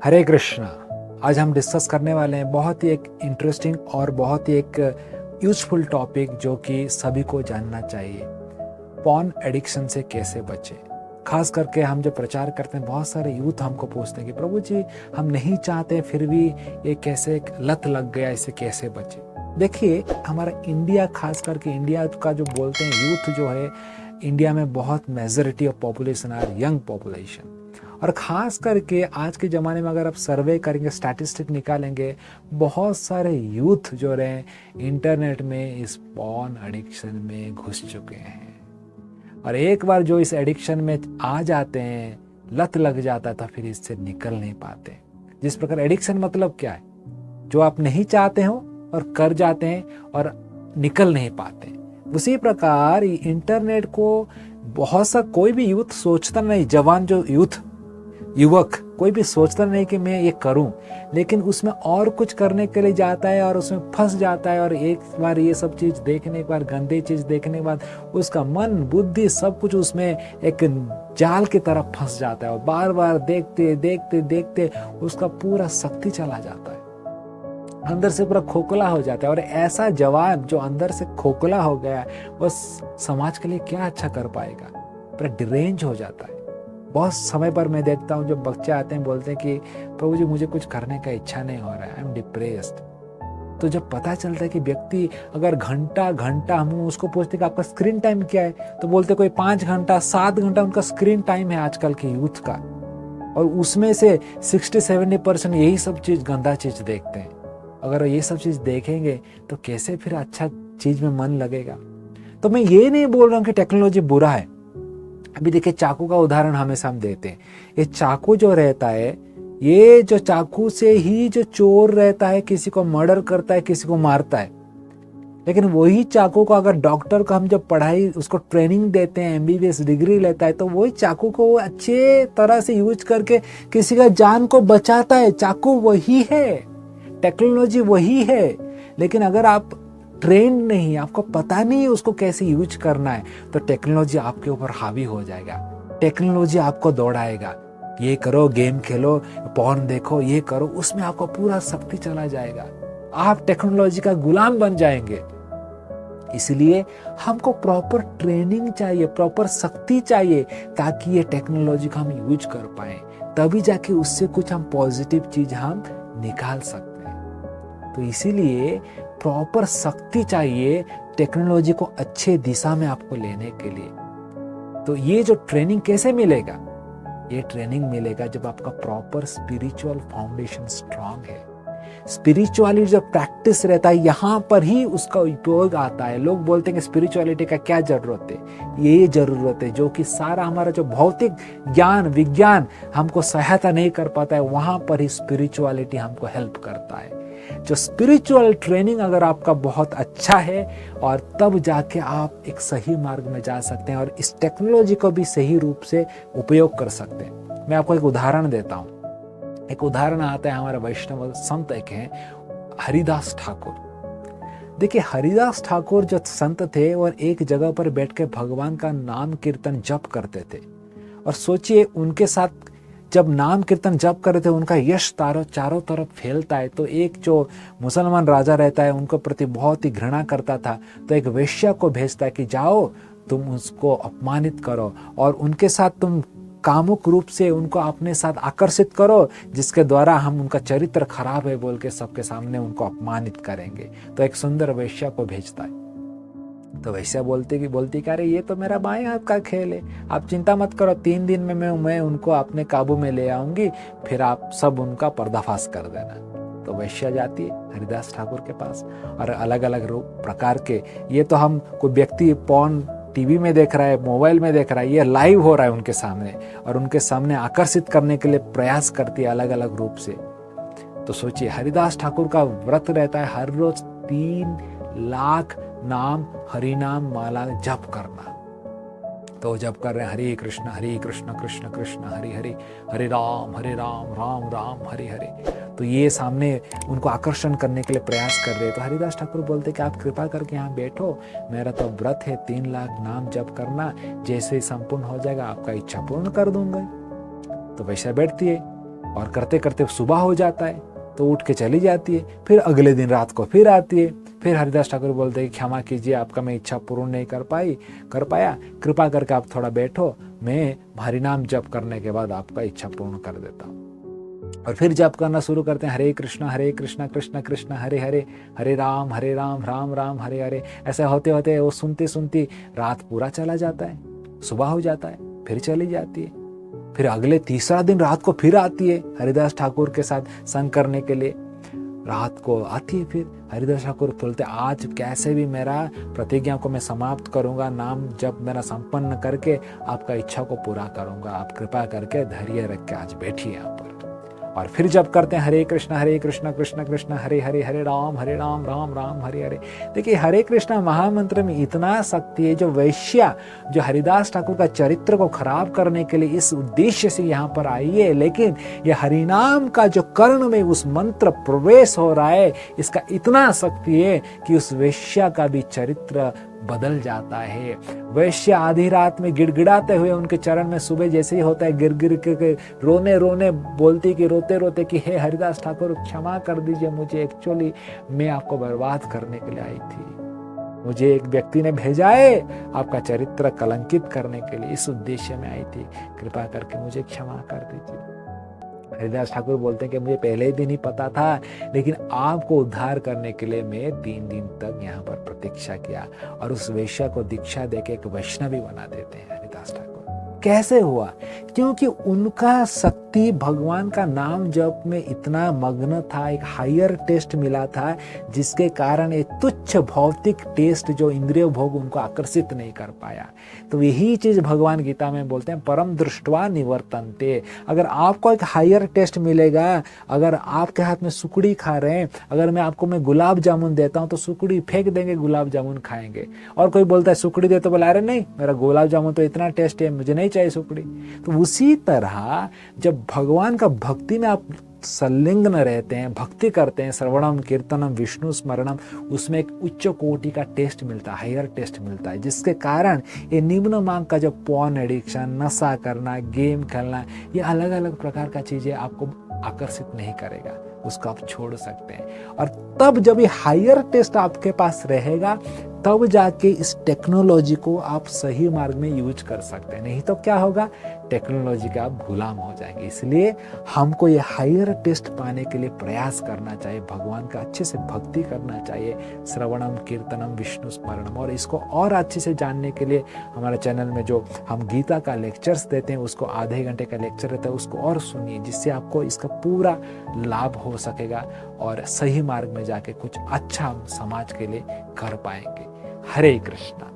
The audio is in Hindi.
हरे कृष्णा। आज हम डिस्कस करने वाले हैं बहुत ही एक इंटरेस्टिंग और बहुत ही एक यूजफुल टॉपिक जो कि सभी को जानना चाहिए। पॉर्न एडिक्शन से कैसे बचे। खास करके हम जब प्रचार करते हैं बहुत सारे यूथ हमको पूछते हैं कि प्रभु जी हम नहीं चाहते फिर भी ये कैसे एक लत लग गया, इससे कैसे बचे। देखिए हमारा इंडिया, खास करके इंडिया का जो बोलते हैं यूथ जो है, इंडिया में बहुत majority of population are young population. और ख़ास करके आज के ज़माने में अगर आप सर्वे करेंगे, स्टैटिस्टिक निकालेंगे, बहुत सारे यूथ जो रहे इंटरनेट में इस पॉर्न एडिक्शन में घुस चुके हैं। और एक बार जो इस एडिक्शन में आ जाते हैं, लत लग जाता है, तो फिर इससे निकल नहीं पाते। जिस प्रकार एडिक्शन मतलब क्या है, जो आप नहीं चाहते हो और कर जाते हैं और निकल नहीं पाते। उसी प्रकार इंटरनेट को बहुत सा कोई भी यूथ सोचता नहीं, जवान जो युवक कोई भी सोचता नहीं कि मैं ये करूं, लेकिन उसमें और कुछ करने के लिए जाता है और उसमें फंस जाता है। और एक बार ये सब चीज देखने के बाद, गंदी चीज देखने के बाद उसका मन, बुद्धि, सब कुछ उसमें एक जाल की तरफ फंस जाता है। और बार बार देखते देखते देखते उसका पूरा शक्ति चला जाता है, अंदर से पूरा खोखला हो जाता है। और ऐसा जवान जो अंदर से खोखला हो गया वो समाज के लिए क्या अच्छा कर पाएगा, पूरा डिरेंज हो जाता है। बहुत समय पर मैं देखता हूँ जब बच्चे आते हैं, बोलते हैं कि प्रभु जी मुझे कुछ करने का इच्छा नहीं हो रहा है, आई एम डिप्रेस्ड। तो जब पता चलता है कि व्यक्ति अगर घंटा घंटा, हम उसको पूछते कि आपका स्क्रीन टाइम क्या है, तो बोलते कोई 5 घंटा 7 घंटा उनका स्क्रीन टाइम है आजकल के यूथ का। और उसमें से 60-70% यही सब चीज, गंदा चीज देखते हैं। अगर ये सब चीज देखेंगे तो कैसे फिर अच्छा चीज में मन लगेगा। तो मैं ये नहीं बोल रहा हूँ कि टेक्नोलॉजी बुरा है। अभी देखिए चाकू का उदाहरण हमेशा हम देते हैं। ये चाकू जो रहता है, ये जो चाकू से ही जो चोर रहता है किसी को मर्डर करता है, किसी को मारता है। लेकिन वही चाकू को अगर डॉक्टर को हम जब पढ़ाई, उसको ट्रेनिंग देते हैं, MBBS डिग्री लेता है, तो वही चाकू को वो अच्छे तरह से यूज करके किसी का जान को बचाता है। चाकू वही है, टेक्नोलॉजी वही है। लेकिन अगर आप ट्रेंड नहीं, आपको पता नहीं है उसको कैसे यूज करना है, तो टेक्नोलॉजी आपके ऊपर हावी हो जाएगा। टेक्नोलॉजी आपको दौड़ाएगा, ये करो, गेम खेलो, पॉर्न देखो, ये करो, उसमें आपको पूरा शक्ति चला जाएगा। आप टेक्नोलॉजी का गुलाम बन जाएंगे। इसलिए हमको प्रॉपर ट्रेनिंग चाहिए, प्रॉपर शक्ति चाहिए, ताकि ये टेक्नोलॉजी को हम यूज कर पाए। तभी जाके उससे कुछ हम पॉजिटिव चीज हम निकाल सकते हैं। तो इसीलिए प्रॉपर शक्ति चाहिए टेक्नोलॉजी को अच्छे दिशा में आपको लेने के लिए। तो ये जो ट्रेनिंग कैसे मिलेगा, ये ट्रेनिंग मिलेगा जब आपका प्रॉपर स्पिरिचुअल फाउंडेशन स्ट्रांग है। स्पिरिचुअलिटी जो प्रैक्टिस रहता है, यहाँ पर ही उसका उपयोग आता है। लोग बोलते हैं कि स्पिरिचुअलिटी का क्या जरूरत है। ये जरूरत है जो कि सारा हमारा जो भौतिक ज्ञान, विज्ञान हमको सहायता नहीं कर पाता है, वहां पर ही स्पिरिचुअलिटी हमको हेल्प करता है। जो स्पिरिचुअल ट्रेनिंग अगर आपका बहुत अच्छा है, और तब जाके आप एक सही मार्ग में जा सकते हैं और इस टेक्नोलॉजी को भी सही रूप से उपयोग कर सकते हैं। मैं आपको एक उदाहरण देता हूं। एक उदाहरण आता है, हमारे वैष्णव संत एक हैं, हरिदास ठाकुर। देखिए हरिदास ठाकुर जो संत थे और एक जगह पर बैठ के भगवान का नाम कीर्तन जप करते थे। और सोचिए उनके साथ जब नाम कीर्तन जप कर रहे थे, उनका यश चारों तरफ फैलता है। तो एक जो मुसलमान राजा रहता है, उनको प्रति बहुत ही घृणा करता था, तो एक वेश्या को भेजता है कि जाओ तुम उसको अपमानित करो और उनके साथ तुम कामुक रूप से उनको अपने साथ आकर्षित करो, जिसके द्वारा हम उनका चरित्र खराब है बोल के सबके सामने उनको अपमानित करेंगे। तो एक सुंदर वेश्या को भेजता है। तो वैसे बोलती कि अरे ये तो मेरा बाएं हाथ का खेल है, आप चिंता मत करो, 3 दिन में मैं उनको अपने काबू में ले आऊंगी, फिर आप सब उनका पर्दाफाश कर देना। तो वैश्या जाती है हरिदास ठाकुर के पास, और अलग अलग प्रकार के, ये तो हम कोई व्यक्ति पॉर्न टीवी में देख रहा है, मोबाइल में देख रहा है, ये लाइव हो रहा है उनके सामने, और उनके सामने आकर्षित करने के लिए प्रयास करती है अलग अलग रूप से। तो सोचिए हरिदास ठाकुर का व्रत रहता है हर रोज 3 लाख नाम, हरि नाम माला जप करना। तो जप कर रहे हैं हरे कृष्ण कृष्ण कृष्ण हरि हरि, हरे राम राम राम हरि हरि। तो ये सामने उनको आकर्षण करने के लिए प्रयास कर रहे। तो हरिदास ठाकुर बोलते कि आप कृपा करके यहाँ बैठो, मेरा तो व्रत है 3 लाख नाम जप करना, जैसे ही संपूर्ण हो जाएगा आपका इच्छा पूर्ण कर दूंगा। तो वैसे बैठती है और करते करते सुबह हो जाता है तो उठ के चली जाती है। फिर अगले दिन रात को फिर आती है। फिर हरिदास ठाकुर बोलते हैं क्षमा कीजिए, आपका मैं इच्छा पूर्ण नहीं कर पाया, कृपा करके आप थोड़ा बैठो, मैं हरिनाम जप करने के बाद आपका इच्छा पूर्ण कर देता हूँ। और फिर जप करना शुरू करते हैं, हरे कृष्णा कृष्ण कृष्ण हरे हरे, हरे राम राम राम हरे हरे। ऐसा होते होते वो सुनती सुनती रात पूरा चला जाता है, सुबह हो जाता है, फिर चली जाती है। फिर अगले तीसरा दिन रात को फिर आती है हरिदास ठाकुर के साथ संग करने के लिए। रात को आती है, फिर हरिदास ठाकुर बोलते आज कैसे भी मेरा प्रतिज्ञा को मैं समाप्त करूंगा, नाम जब मेरा संपन्न करके आपका इच्छा को पूरा करूंगा, आप कृपा करके धैर्य रख के आज बैठिए यहाँ पर। और फिर जब करते हैं हरे कृष्ण कृष्ण कृष्ण हरे हरे, हरे राम राम राम हरे हरे। देखिए हरे कृष्णा महामंत्र में इतना शक्ति है, जो वैश्या जो हरिदास ठाकुर का चरित्र को खराब करने के लिए इस उद्देश्य से यहाँ पर आई है, लेकिन यह हरिनाम का जो कर्ण में उस मंत्र प्रवेश हो रहा है, इसका इतना शक्ति है कि उस वैश्या का भी चरित्र बदल जाता है। वैश्य आधी रात में गिड़गिड़ाते हुए उनके चरण में सुबह जैसे ही होता है गिर गिर के रोने रोने बोलती कि रोते रोते कि हे हरिदास ठाकुर क्षमा कर दीजिए मुझे, एक्चुअली मैं आपको बर्बाद करने के लिए आई थी, मुझे एक व्यक्ति ने भेजा है आपका चरित्र कलंकित करने के लिए, इस उद्देश्य में आई थी, कृपा करके मुझे क्षमा कर दीजिए। हरिदास ठाकुर बोलते हैं कि मुझे पहले ही दिन ही पता था, लेकिन आपको उद्धार करने के लिए मैं 3 दिन तक यहाँ पर प्रतीक्षा किया। और उस वेश्या को दीक्षा देके एक वैष्णवी बना देते हैं हरिदास ठाकुर। कैसे हुआ? क्योंकि उनका शक्ति भगवान का नाम जप में इतना मग्न था, एक हायर टेस्ट मिला था, जिसके कारण एक तुच्छ भौतिक टेस्ट जो इंद्रिय भोग उनको आकर्षित नहीं कर पाया। तो यही चीज भगवान गीता में बोलते हैं परम दृष्टवा निवर्तन्ते। अगर आपको एक हायर टेस्ट मिलेगा, अगर आपके हाथ में सुकड़ी खा रहे हैं, अगर मैं गुलाब जामुन देता हूं तो सुकड़ी फेंक देंगे, गुलाब जामुन खाएंगे। और कोई बोलता है सुकड़ी दे, तो बोला अरे नहीं मेरा गुलाब जामुन तो इतना टेस्ट है, मुझे नहीं चाहिए सुकड़ी। तो उसी तरह जब भगवान का भक्ति में आप संलग्न रहते हैं, भक्ति करते हैं, श्रवणम कीर्तनम विष्णु स्मरणम, उसमें एक उच्च कोटि का टेस्ट मिलता है, हायर टेस्ट मिलता है, जिसके कारण ये निम्न मांग का जो पॉर्न एडिक्शन, नशा करना, गेम खेलना, ये अलग अलग प्रकार का चीजें आपको आकर्षित नहीं करेगा, उसको आप छोड़ सकते हैं। और तब जब ये हायर टेस्ट आपके पास रहेगा, तब जाके इस टेक्नोलॉजी को आप सही मार्ग में यूज कर सकते हैं। नहीं तो क्या होगा, टेक्नोलॉजी के आप गुलाम हो जाएंगे। इसलिए हमको ये हायर टेस्ट पाने के लिए प्रयास करना चाहिए, भगवान का अच्छे से भक्ति करना चाहिए, श्रवणम कीर्तनम विष्णु स्मरणम। और इसको और अच्छे से जानने के लिए हमारे चैनल में जो हम गीता का लेक्चर्स देते हैं, उसको आधे घंटे का लेक्चर रहता है, उसको और सुनिए, जिससे आपको इसका पूरा लाभ हो सकेगा और सही मार्ग में जाके कुछ अच्छा समाज के लिए कर पाएंगे। हरे कृष्णा।